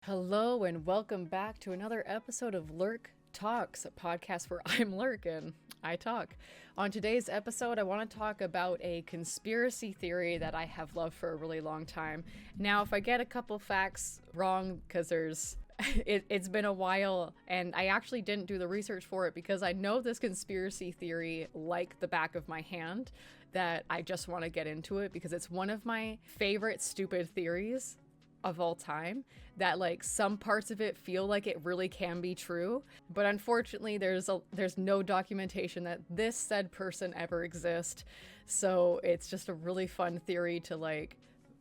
Hello and welcome back to another episode of Lurk Talks, a podcast where I'm Lurk and I talk. On today's episode, I want to talk about a conspiracy theory that I have loved for a really long time. Now, if I get a couple facts wrong, because it's been a while and I actually didn't do the research for it because I know this conspiracy theory like the back of my hand, that I just want to get into it because it's one of my favorite stupid theories of all time, that like some parts of it feel like it really can be true, but unfortunately there's no documentation that this said person ever exists. So it's just a really fun theory to like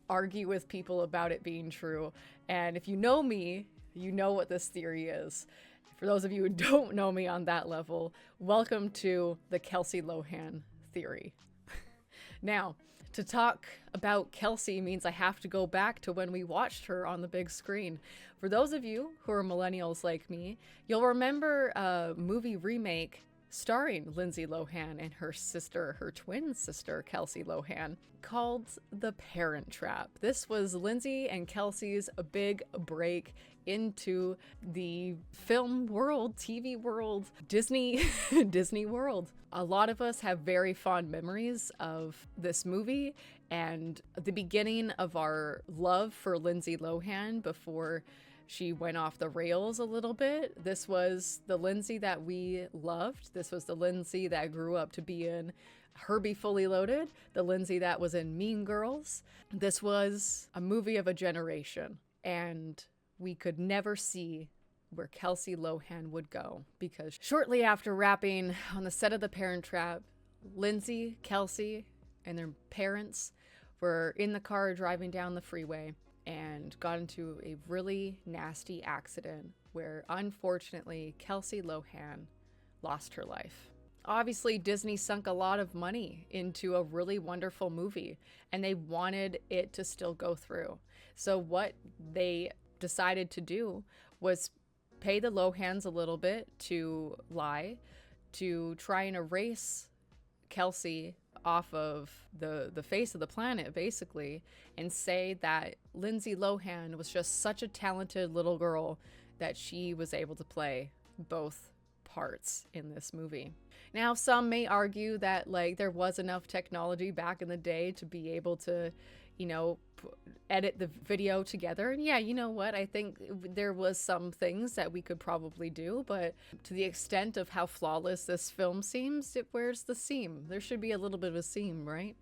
argue with people about it being true. And if you know me, you know what this theory is. For those of you who don't know me on that level, welcome to the Kelsey Lohan theory. Now, to talk about Kelsey means I have to go back to when we watched her on the big screen. For those of you who are millennials like me, you'll remember a movie remake starring Lindsay Lohan and her sister, her twin sister, Kelsey Lohan, called The Parent Trap. This was Lindsay and Kelsey's big break into the film world, TV world, Disney world. A lot of us have very fond memories of this movie and the beginning of our love for Lindsay Lohan before she went off the rails a little bit. This was the Lindsay that we loved. This was the Lindsay that grew up to be in Herbie Fully Loaded, the Lindsay that was in Mean Girls. This was a movie of a generation, and we could never see where Kelsey Lohan would go, because shortly after wrapping on the set of The Parent Trap, Lindsay, Kelsey, and their parents were in the car driving down the freeway and got into a really nasty accident where, unfortunately, Kelsey Lohan lost her life. Obviously, Disney sunk a lot of money into a really wonderful movie, and they wanted it to still go through. So what they decided to do was pay the Lohans a little bit to lie, to try and erase Kelsey off of the face of the planet, basically, and say that Lindsay Lohan was just such a talented little girl that she was able to play both parts in this movie. Now, some may argue that like there was enough technology back in the day to be able to, edit the video together. And yeah, you know what? I think there was some things that we could probably do, but to the extent of how flawless this film seems, where's the seam? There should be a little bit of a seam, right?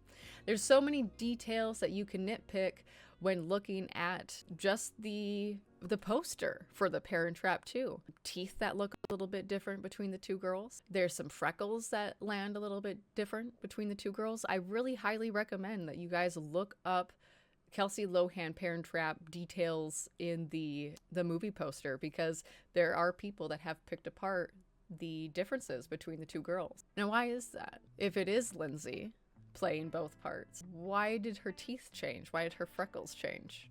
There's so many details that you can nitpick when looking at just the poster for The Parent Trap 2. Teeth that look a little bit different between the two girls. There's some freckles that land a little bit different between the two girls. I really highly recommend that you guys look up Kelsey Lohan Parent Trap details in the movie poster, because there are people that have picked apart the differences between the two girls. Now, why is that? If it is Lindsay playing both parts, why did her teeth change? Why did her freckles change?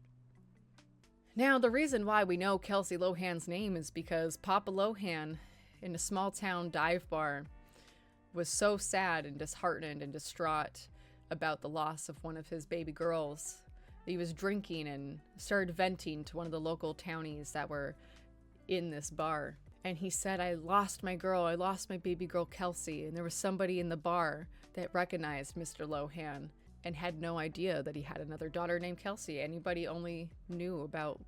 Now, the reason why we know Kelsey Lohan's name is because Papa Lohan, in a small town dive bar, was so sad and disheartened and distraught about the loss of one of his baby girls. He was drinking and started venting to one of the local townies that were in this bar. And he said, I lost my baby girl Kelsey. And there was somebody in the bar that recognized Mr. Lohan and had no idea that he had another daughter named Kelsey. Anybody only knew about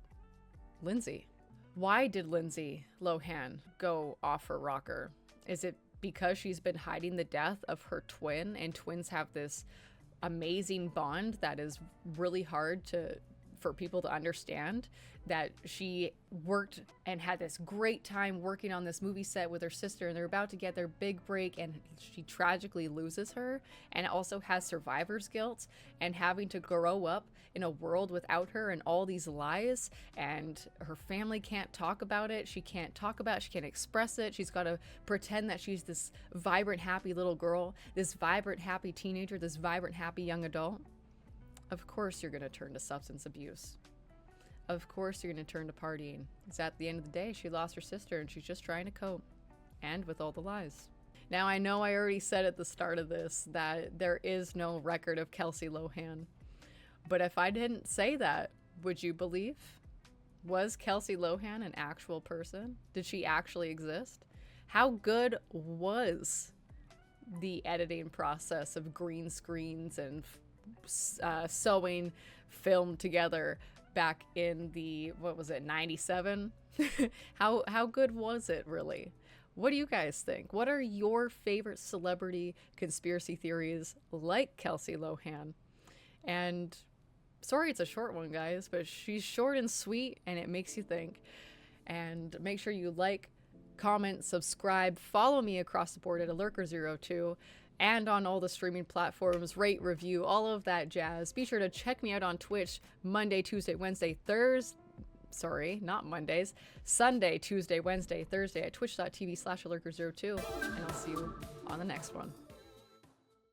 Lindsay. Why did Lindsay Lohan go off her rocker? Is it because she's been hiding the death of her twin, and twins have this amazing bond that is really hard for people to understand, that she worked and had this great time working on this movie set with her sister, and they're about to get their big break, and she tragically loses her, and also has survivor's guilt and having to grow up in a world without her and all these lies, and her family can't talk about it. She can't express it. She's got to pretend that she's this vibrant, happy little girl, this vibrant, happy teenager, this vibrant, happy young adult. Of course you're going to turn to substance abuse. Of course you're going to turn to partying. It's at the end of the day, she lost her sister and she's just trying to cope. And with all the lies. Now, I know I already said at the start of this that there is no record of Kelsey Lohan. But if I didn't say that, would you believe? Was Kelsey Lohan an actual person? Did she actually exist? How good was the editing process of green screens and sewing film together back in the, what was it, 97? How good was it really? What do you guys think? What are your favorite celebrity conspiracy theories like Kelsey Lohan? And sorry it's a short one, guys, but she's short and sweet and it makes you think. And make sure you like, comment, subscribe, follow me across the board at Lurker02 and on all the streaming platforms, rate, review, all of that jazz. Be sure to check me out on Twitch Monday, Tuesday, Wednesday, Thursday, not Mondays, Sunday, Tuesday, Wednesday, Thursday at twitch.tv/Lurker02. And I'll see you on the next one.